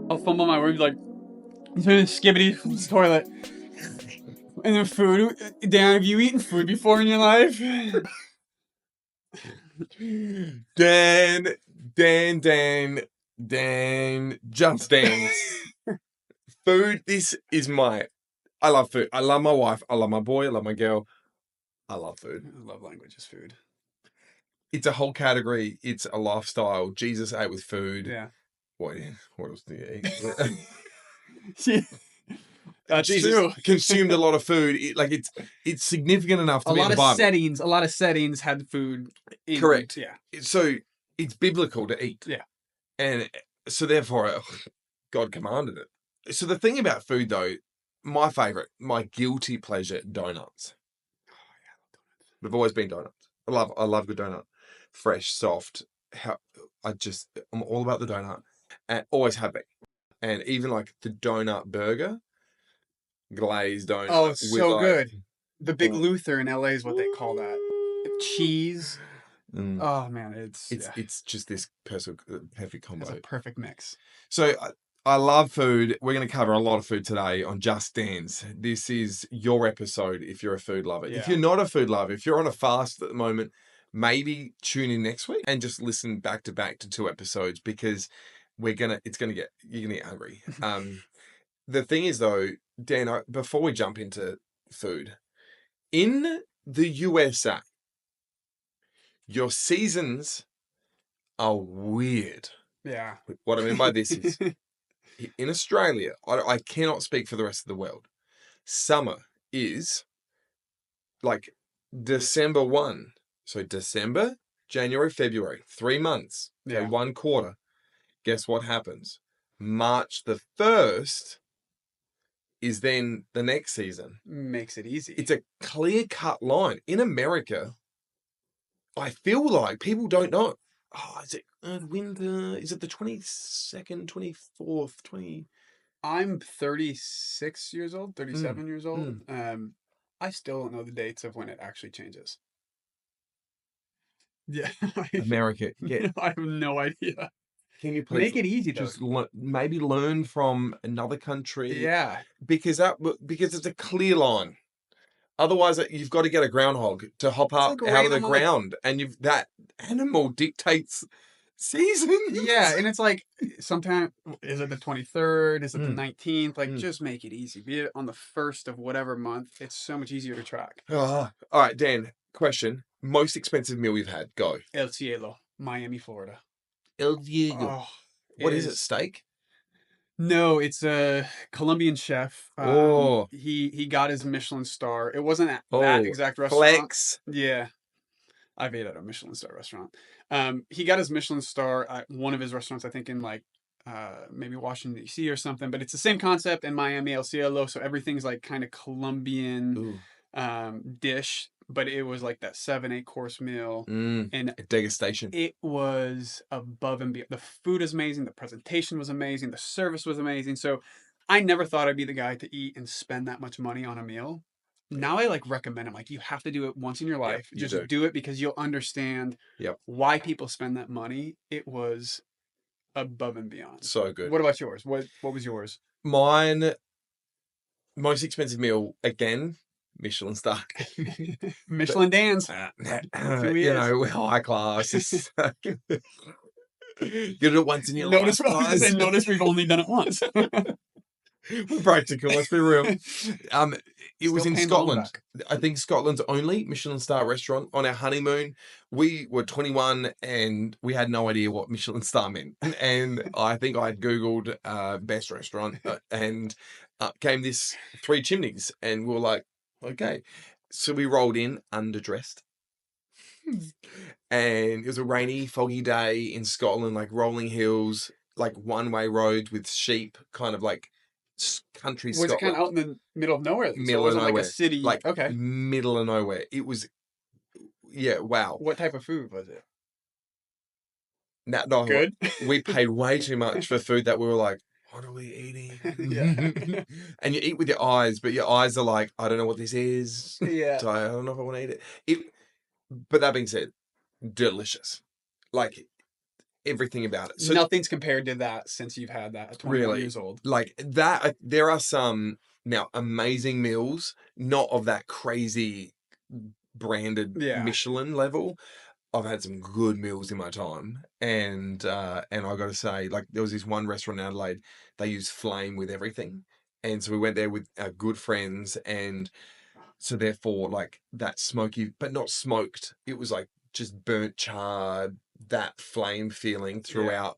I'll fumble my words like, he's doing a skibbity from the toilet. And then food. Dan, have you eaten food before in your life? Dan, just dance. Food, this is I love food. I love my wife. I love my boy. I love my girl. I love food. I love language is food. It's a whole category. It's a lifestyle. Jesus ate with food. Yeah. What else do you eat? That's Jesus true. consumed a lot of food. It's significant enough to be in the Bible. A lot of settings had food. Correct. Yeah. So it's biblical to eat. Yeah. And so therefore, God commanded it. So the thing about food, though, my favorite, my guilty pleasure, donuts. Oh, yeah, they've always been donuts. I love good donut, fresh, soft. I'm all about the donut, and always have been. And even like the donut burger, glazed donut. Oh, it's so good. The Big Luther in LA is what they call that. Cheese. Oh man, it's just this perfect combo. It's a perfect mix. So I love food. We're going to cover a lot of food today on Just Dance. This is your episode if you're a food lover. Yeah. If you're not a food lover, if you're on a fast at the moment, maybe tune in next week and just listen back to 2 episodes because you're gonna get hungry. The thing is though, Dan, before we jump into food, in the USA, your seasons are weird. Yeah. What I mean by this is, in Australia, I cannot speak for the rest of the world. Summer is like December 1. So December, January, February, 3 months. Okay, 1 quarter. Guess what happens? March the 1st is then the next season. Makes it easy. It's a clear-cut line. In America, I feel like people don't know. Oh, is it winter? Is it the 22nd, 24th, 20? I'm 36 years old, 37 years old. I still don't know the dates of when it actually changes. Yeah. America. Yeah. I have no idea. Can you please make it easy though? Just maybe learn from another country. Yeah. Because it's a clear line. Otherwise, you've got to get a groundhog to hop up out of the ground, and that animal dictates seasons. Yeah, and it's like sometimes is it the 23rd? Is it the 19th? Like, just make it easy. Be it on the 1st of whatever month. It's so much easier to track. All right, Dan. Question: most expensive meal you've had? Go. El Cielo, Miami, Florida. El Diego. Oh, what is it? Steak? No, it's a Colombian chef. He got his Michelin star. It wasn't at that exact restaurant. Flex. Yeah. I've ate at a Michelin star restaurant. He got his Michelin star at one of his restaurants, I think in like maybe Washington, D.C. or something. But it's the same concept in Miami, El Cielo. So everything's like kind of Colombian dish. But it was like that 7-8 course meal. And a degustation. It was above and beyond. The food is amazing. The presentation was amazing. The service was amazing. So I never thought I'd be the guy to eat and spend that much money on a meal. Now I like recommend it. Like, you have to do it once in your life. Just do it because you'll understand why people spend that money. It was above and beyond. So good. What about yours? What was yours? Mine, most expensive meal, again, Michelin star. Michelin Dan's. We're high class. You do it once in your life. Notice we've only done it once. We're practical, let's be real. It was in Scotland. I think Scotland's only Michelin star restaurant. On our honeymoon, we were 21 and we had no idea what Michelin star meant. And I think I had Googled best restaurant and came this 3 Chimneys, and we were like, okay. So we rolled in underdressed. And it was a rainy, foggy day in Scotland, like rolling hills, like one-way roads with sheep, kind of like country Scotland. Was it kind of out in the middle of nowhere? Middle of nowhere. Like a city. Like, middle of nowhere. It was, wow. What type of food was it? No, good? We paid way too much for food that we were like, what are we eating? Yeah. And you eat with your eyes, but your eyes are like, I don't know what this is. Yeah. So I don't know if I want to eat it. But that being said, delicious. Like, everything about it. So Nothing's compared to that since you've had that at 21 really, years old. like that, there are some now amazing meals, not of that crazy branded Yeah. Michelin level. I've had some good meals in my time, and I got to say, like there was this one restaurant in Adelaide, they use flame with everything, and so we went there with our good friends, and so therefore, like that smoky, but not smoked. It was like just burnt charred, that flame feeling Yeah. throughout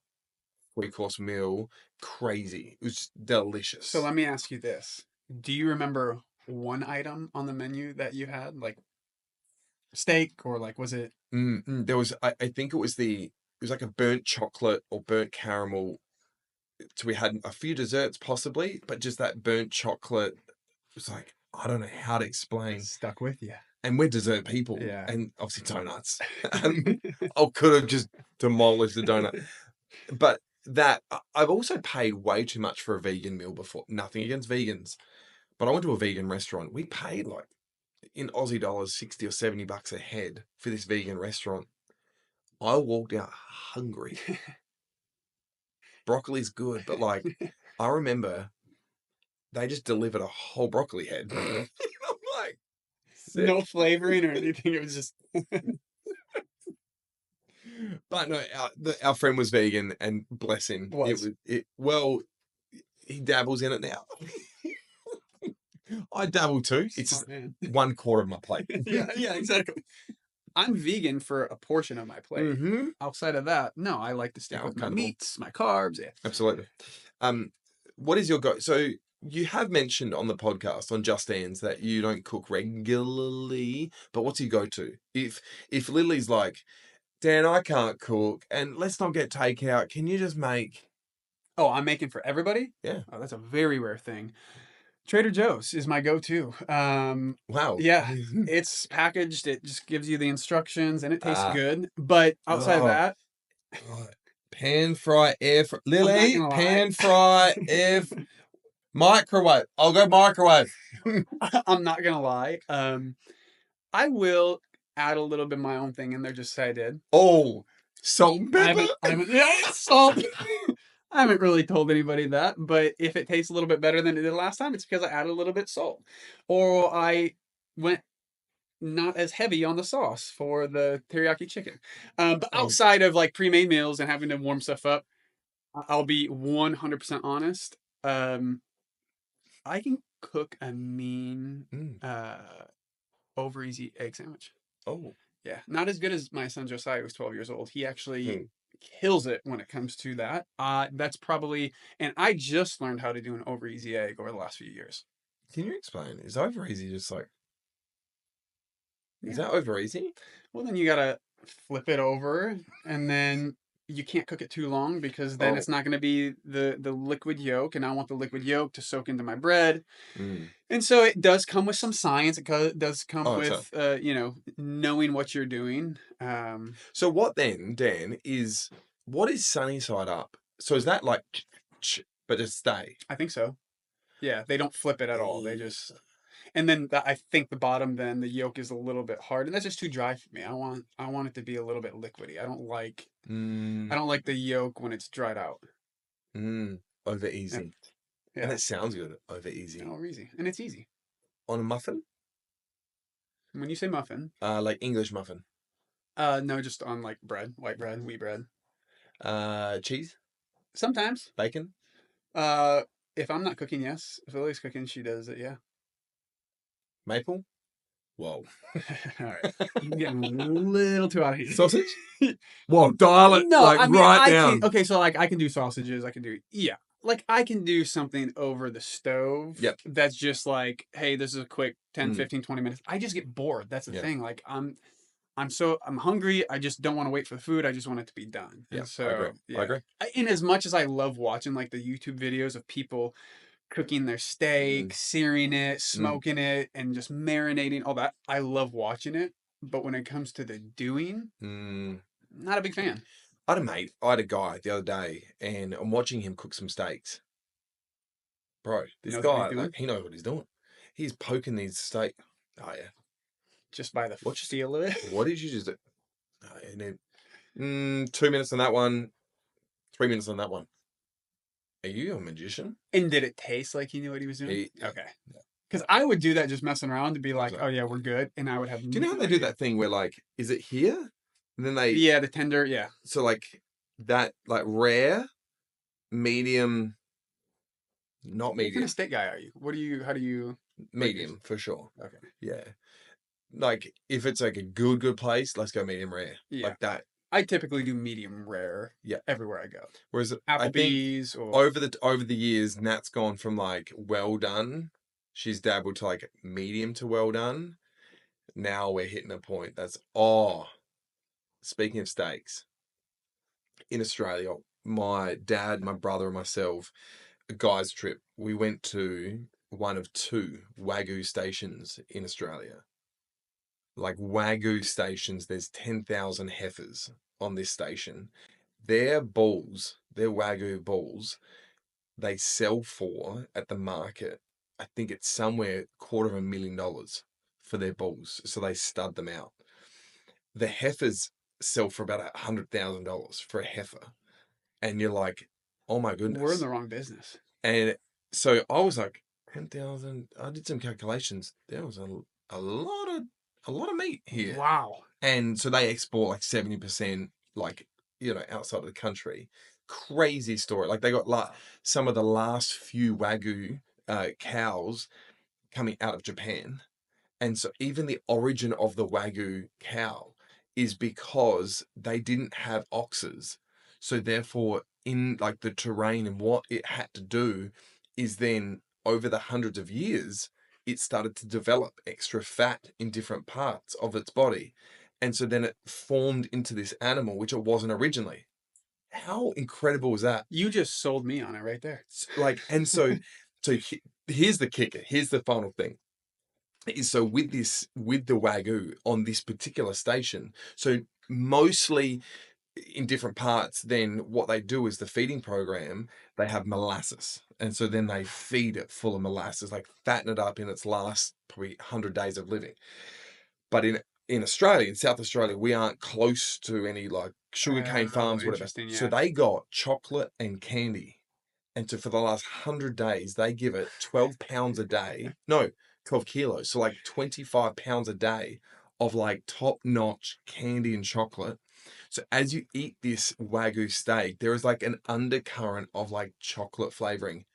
3-course meal. Crazy. It was So delicious. let me ask you this. Do you remember one item on the menu that you had? Like steak or like was it There was, I think it was like a burnt chocolate or burnt caramel. So we had a few desserts possibly, but just that burnt chocolate was like, I don't know how to explain. stuck with you? And we're dessert people, Yeah. and obviously donuts. I could have just demolished the donut. But I've also paid way too much for a vegan meal before. Nothing against vegans, but I went to a vegan restaurant. We paid like in Aussie dollars 60 or $70 a head for this vegan restaurant. I walked out hungry. Broccoli's good, but like I remember they just delivered a whole broccoli head. I'm like, No sick. flavoring or anything. It was just But no, our friend was vegan, and bless him, it was. was it. Well, he dabbles in it now. I dabble too. It's just Smart man. 1/4 of my plate. Yeah, yeah, exactly. I'm vegan for a portion of my plate. Mm-hmm. Outside of that, no, I like to stick Yeah, with my understandable. meats, my carbs. Yeah. Absolutely. What is your go? So you have mentioned on the podcast on Just Dance that you don't cook regularly, but what's your go-to? If Lily's like, Dan, I can't cook, and let's not get takeout. Can you just make? Oh, I'm making for everybody? Yeah. Oh, that's a very rare thing. Trader Joe's is my go-to. Wow. Yeah, it's packaged. It just gives you the instructions and it tastes Ah. good. But outside of Oh. that, Right. Pan fry, air fry. I'm not Lily, gonna lie. pan fry, microwave. I'll go microwave. I'm not gonna lie. I will add a little bit of my own thing in there just say I did. Oh, salt and pepper. Yeah, salt. I haven't really told anybody that, but if it tastes a little bit better than it did last time, it's because I added a little bit salt, or I went not as heavy on the sauce for the teriyaki chicken. But Oh, outside of like pre-made meals and having to warm stuff up, I'll be 100% honest. I can cook a mean mm, over easy egg sandwich. oh, Yeah, not as good as my son Josiah, who's 12 years old. He actually mm. kills it when it comes to that. That's probably, and I just learned how to do an over easy egg over the last few years. Can you explain? Is over easy just like, is Yeah. that over easy? Well, then you gotta flip it over, and then you can't cook it too long because then Oh, it's not going to be the liquid yolk, and I want the liquid yolk to soak into my bread. mm. And so it does come with some science. It does come Oh, so with knowing what you're doing. so what then, Dan, what is sunny side up? So is that like, but just stay? I think so. Yeah, they don't flip it at all. They Eh, just and then I think the bottom then the yolk is a little bit hard, and that's just too dry for me. I want it to be a little bit liquidy. I Mm, don't like the yolk when it's dried out. over Yeah, easy. And yeah. it sounds good, over easy. Oh, easy, and it's easy. On a muffin? When you say muffin, Like English muffin. no, just on like bread, white bread, wheat bread. Cheese, Sometimes, bacon, uh, if I'm not cooking, yes. If Lily's cooking, she does it. Yeah. maple. Whoa. All right, I'm getting a little too out of here. Sausage? Whoa, dial it No, like I mean right I can. down. Okay, so like I can do sausages. I can do yeah. Like I can do something over the stove Yep. that's just like, hey, this is a quick 10, Mm. 15, 20 minutes. I just get bored. That's the Yeah. thing. Like I'm hungry. I just don't want to wait for the food. I just want it to be done. Yeah, And I agree. so I yeah. agree. In as much as I love watching like the YouTube videos of people cooking their steak, Mm. searing it, Mm. smoking it, and just marinating, all that, I love watching it. But when it comes to the doing, Mm. not a big fan. I had a mate, I had a guy the other day, and I'm watching him cook some steaks. Bro, He this knows what he's guy, doing like, he knows what he's doing. He's poking these steak. Oh, yeah. just by the What just, feel of it. what did you just do? Oh, and then, 2 minutes on that one. 3 minutes on that one. Are you a magician? And did it taste like he knew what he was doing? Yeah. Okay. Because I would do that just messing around to be like, So, oh yeah, we're good, and I would have do you know how no they do idea. that thing where like, is it here? And then they, Yeah, the tender, yeah. so like that, like rare, medium, not What kind medium, of steak guy are you? How do you rate yours? medium for sure. Okay. Yeah. Like if it's like a good place, let's go medium rare. Yeah. Like that. I typically do medium rare Yeah. everywhere I go. Whereas I think Applebee's or over the years, Nat's gone from like well done. She's dabbled to like medium to well done. Now we're hitting a point that's speaking of steaks, in Australia, my dad, my brother, and myself, a guy's trip, we went to one of two Wagyu stations in Australia. Like Wagyu stations, there's 10,000 heifers on this station. Their bulls, their Wagyu bulls, they sell for at the market, I think it's somewhere $250,000 for their bulls. So they stud them out. The heifers sell for about $100,000 for a heifer. And you're like, oh my we're in goodness. the wrong business. And so I was like, 10,000. I did some calculations. There was a lot of meat here. Wow. And so they export like 70%, like, outside of the country. Crazy story. Like they got some of the last few Wagyu cows coming out of Japan. And so even the origin of the Wagyu cow is because they didn't have oxes. So therefore, in like the terrain and what it had to do is then over the hundreds of years, it started to develop extra fat in different parts of its body. And so then it formed into this animal, which it wasn't originally. How incredible was that? You just sold me on it right there. Like, and so here's the kicker. Here's the final thing. So with the Wagyu on this particular station, so mostly in different parts, then what they do is the feeding program, they have molasses. And so then they feed it full of molasses, like fatten it up in its last probably 100 days of living. But in Australia, in South Australia, we aren't close to any like sugarcane farms, whatever. Interesting, yeah. So they got chocolate and candy. And so for the last 100 days, they give it 12 pounds a day. No, 12 kilos. So like 25 pounds a day of like top-notch candy and chocolate. So as you eat this Wagyu steak, there is like an undercurrent of like chocolate flavoring.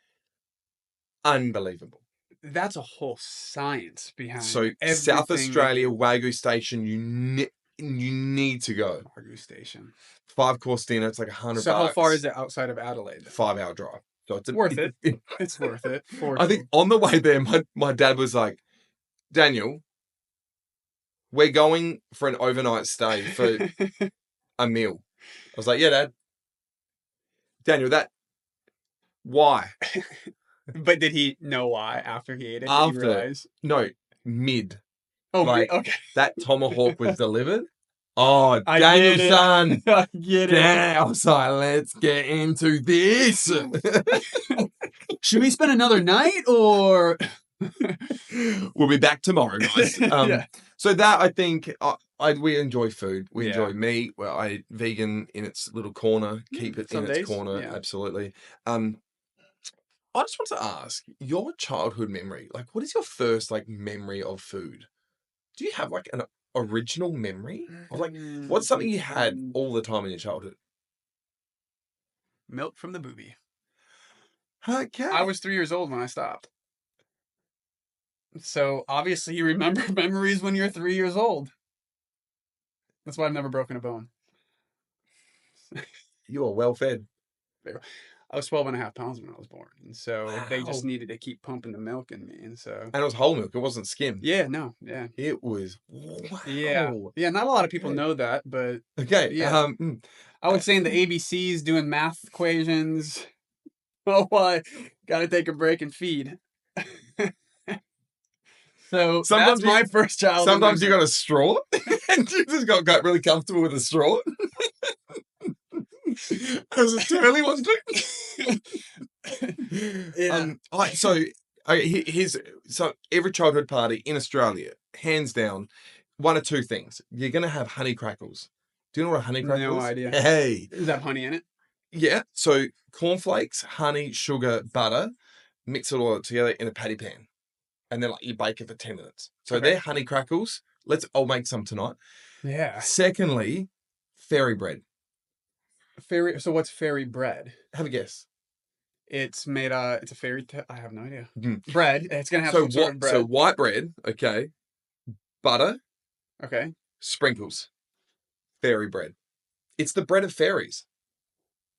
Unbelievable. That's a whole science behind So everything. South Australia Wagyu station, you need to go. Wagyu station. 5-course dinner, it's like $100. So how far is it outside of Adelaide? 5-hour drive. So it's worth it. It's worth it. I think on the way there, my dad was like, Daniel, we're going for an overnight stay for a meal. I was like, yeah, Dad. Daniel, why? But did he know why after he ate it? After, no, mid. Oh, like, okay. That tomahawk was delivered. Oh, I Daniel, son. I get it. I was like, let's get into this. Should we spend another night or? We'll be back tomorrow, guys. Yeah. So that I think we enjoy food. We Yeah. enjoy meat. Well, I vegan in its little corner. Keep it Some in its days, corner. yeah. Absolutely. I just want to ask your childhood memory. Like, what is your first like memory of food? Do you have like an original memory? Or like, what's something you had all the time in your childhood? Milk from the booby. Okay. I was 3 years old when I stopped. So obviously you remember memories when you're 3 years old. That's why I've never broken a bone. You are well fed. I was 12 and a half pounds when I was born. And so they just Wow. needed to keep pumping the milk in me. And so. And it was whole milk. It wasn't skim. Yeah, no, yeah. It was, wow. Yeah. Yeah, not a lot of people know that, but. Okay. Yeah. I was saying the ABCs, doing math equations. Oh, I gotta take a break and feed. So sometimes that's my first child. Sometimes you got a straw and you just got really comfortable with a straw. Was it too early, wasn't it? Yeah. So every childhood party in Australia, hands down, one of two things. You're gonna have honey crackles. Do you know what a honey crackle is? No idea. Hey. Does that have honey in it? Yeah. So cornflakes, honey, sugar, butter, mix it all together in a patty pan. And then like you bake it for 10 minutes. So Okay. they're honey crackles. I'll make some tonight. Yeah. Secondly, fairy bread. Fairy. So what's fairy bread? Have a guess. It's made. It's a I have no idea. Mm. Bread. It's gonna have So some sort what? of So bread. white bread, okay, butter, Okay. sprinkles, fairy bread. It's the bread of fairies.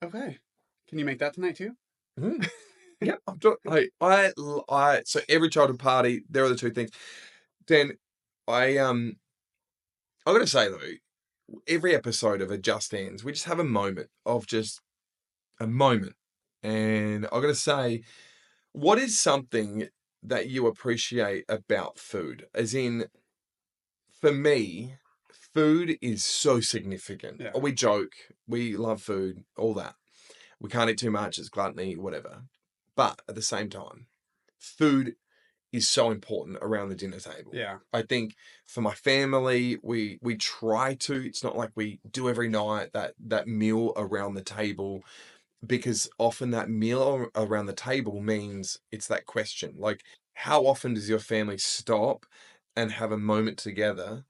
Okay. Can you make that tonight too? Mm. Yeah, so every childhood party, there are the two things. Then I gotta say though, every episode of a Just Ends, we just have a moment of just a moment. And I gotta say, what is something that you appreciate about food? As in, for me, food is so significant. Yeah. We joke, we love food, all that. We can't eat too much, it's gluttony, whatever. But at the same time, food is so important around the dinner table. Yeah. I think for my family, we try to. It's not like we do every night that meal around the table, because often that meal around the table means it's that question. Like, how often does your family stop and have a moment together?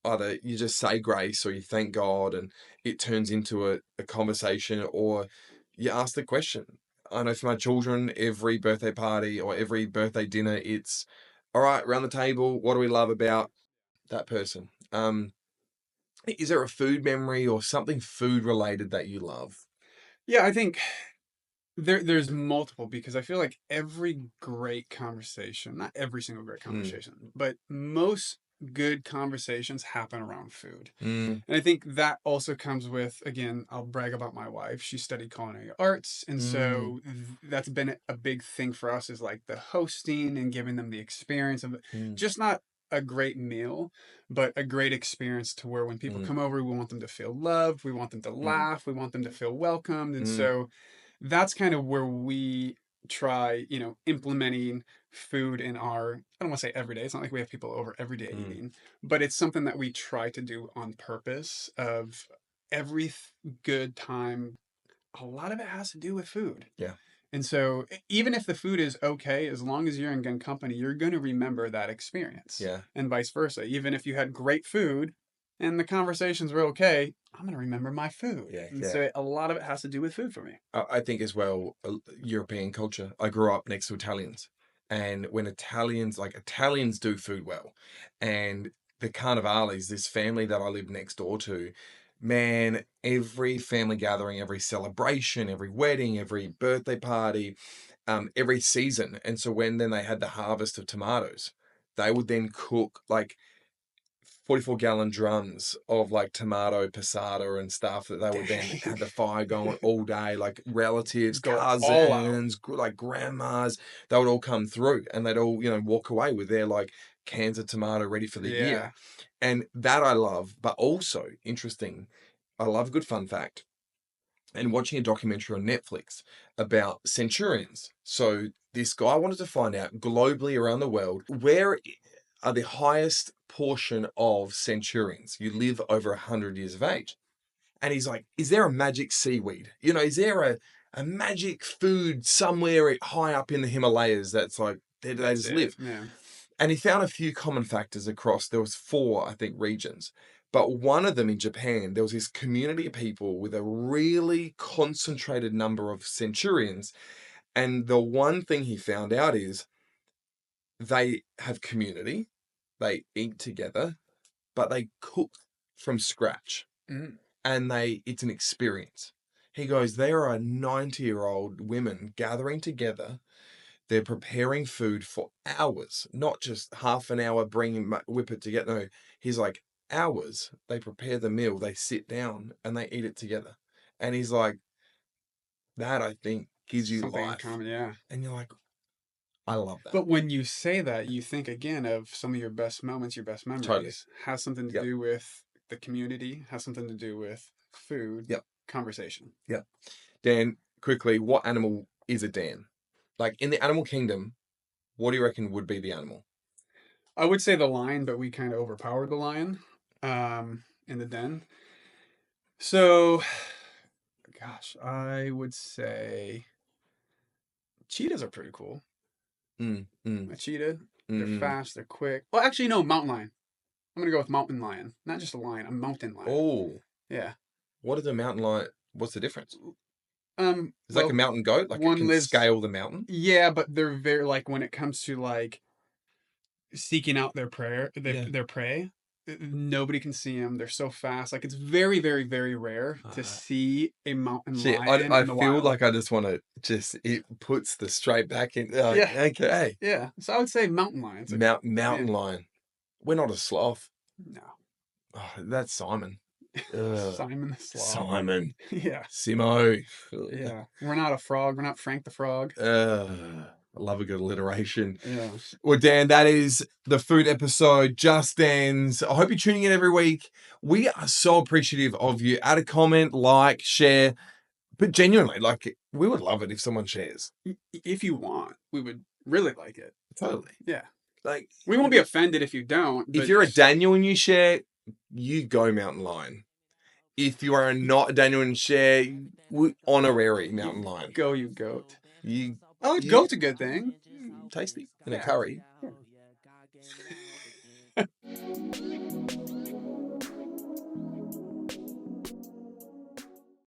Either you just say grace or you thank God and it turns into a conversation, or you ask the question. I know for my children, every birthday party or every birthday dinner, it's all right, around the table, what do we love about that person? Is there a food memory or something food related that you love? Yeah. I think there's multiple because I feel like every great conversation, not every single great Mm, conversation, but most good conversations happen around food. mm, And I think that also comes with, again, I'll brag about my wife. She studied culinary arts. And mm, so that's been a big thing for us is like the hosting and giving them the experience of mm, just not a great meal, but a great experience to where when people mm, come over, we want them to feel loved. We want them to mm, laugh. We want them to feel welcomed. And mm, so that's kind of where we try, implementing food in our, I don't want to say every day. It's not like we have people over every day mm. eating, but it's something that we try to do on purpose of every good time. A lot of it has to do with food. Yeah, And so even if the food is okay, as long as you're in good company, you're going to remember that experience yeah, and vice versa. Even if you had great food and the conversations were okay, I'm going to remember my food. yeah, And yeah. so a lot of it has to do with food for me. I think as well, European culture. I grew up next to Italians, and when Italians do food well, and the Carnivales, this family that I live next door to, man, every family gathering, every celebration, every wedding, every birthday party, every season, and so when then they had the harvest of tomatoes, they would then cook like 44-gallon drums of like tomato passata and stuff that they would then Dang. have the fire going all day, like relatives, Go all out. cousins, like grandmas, they would all come through and they'd all, walk away with their like cans of tomato ready for the year. Yeah. And that I love, but also interesting, I love a good fun fact. And watching a documentary on Netflix about centurions. So this guy wanted to find out globally around the world, where are the highest portion of centurions? You live over 100 years of age. And he's like, is there a magic seaweed? Is there a magic food somewhere high up in the Himalayas that's like, they That's just it. live? Yeah. And he found a few common factors across, there was four, I think, regions. But one of them in Japan, there was this community of people with a really concentrated number of centurions. And the one thing he found out is they have community, they eat together, but they cook from scratch. Mm. And it's an experience. He goes, there are 90-year-old women gathering together. They're preparing food for hours, not just half an hour, whip it together. No, he's like, hours. They prepare the meal, they sit down and they eat it together. And he's like, that I think gives you Something in life. common. Yeah. And you're like, I love that. But when you say that, you think again of some of your best moments, your best Totally. memories, has something to Yep. do with the community, has something to do with food, Yep. conversation. Yep. Dan, quickly, what animal is a Dan? Like in the animal kingdom, what do you reckon would be the animal? I would say the lion, but we kind of overpowered the lion in the den. So, Gosh, I would say cheetahs are pretty cool. Mm, mm, A cheetah, they're mm. fast, they're quick. Well, actually, no, mountain lion. I'm gonna go with mountain lion, not just a lion, a mountain lion. Oh, Yeah. what is a mountain lion? What's the difference? It's like a Well, mountain goat, like it one can lives. scale the mountain. Yeah, but they're very like when it comes to like seeking out Yeah. their prey. Nobody can see them. They're so fast. Like it's very, very, very rare to Uh, see a mountain See, lion I in the feel wild. like I just want to just it puts the straight back in. Yeah, Okay, yeah. So I would say mountain lions. mountain Yeah. lion. We're not a sloth. No. Oh, that's Simon. Ugh. Simon the Sloth. Simon. Yeah. Simo. Yeah. We're not a frog. We're not Frank the Frog. I love a good alliteration. Yeah. Well, Dan, that is the food episode. Just Dan's. I hope you're tuning in every week. We are so appreciative of you. Add a comment, like, share. But genuinely, like, we would love it if someone shares. If you want, we would really like it. Totally. Yeah. Like, We won't be offended if you don't. if But you're a just, Daniel and you share, you go mountain lion. If you are not a Daniel and share, honorary mountain lion. go, you goat. You, Oh, goat's a good thing. tasty in a Yeah. curry.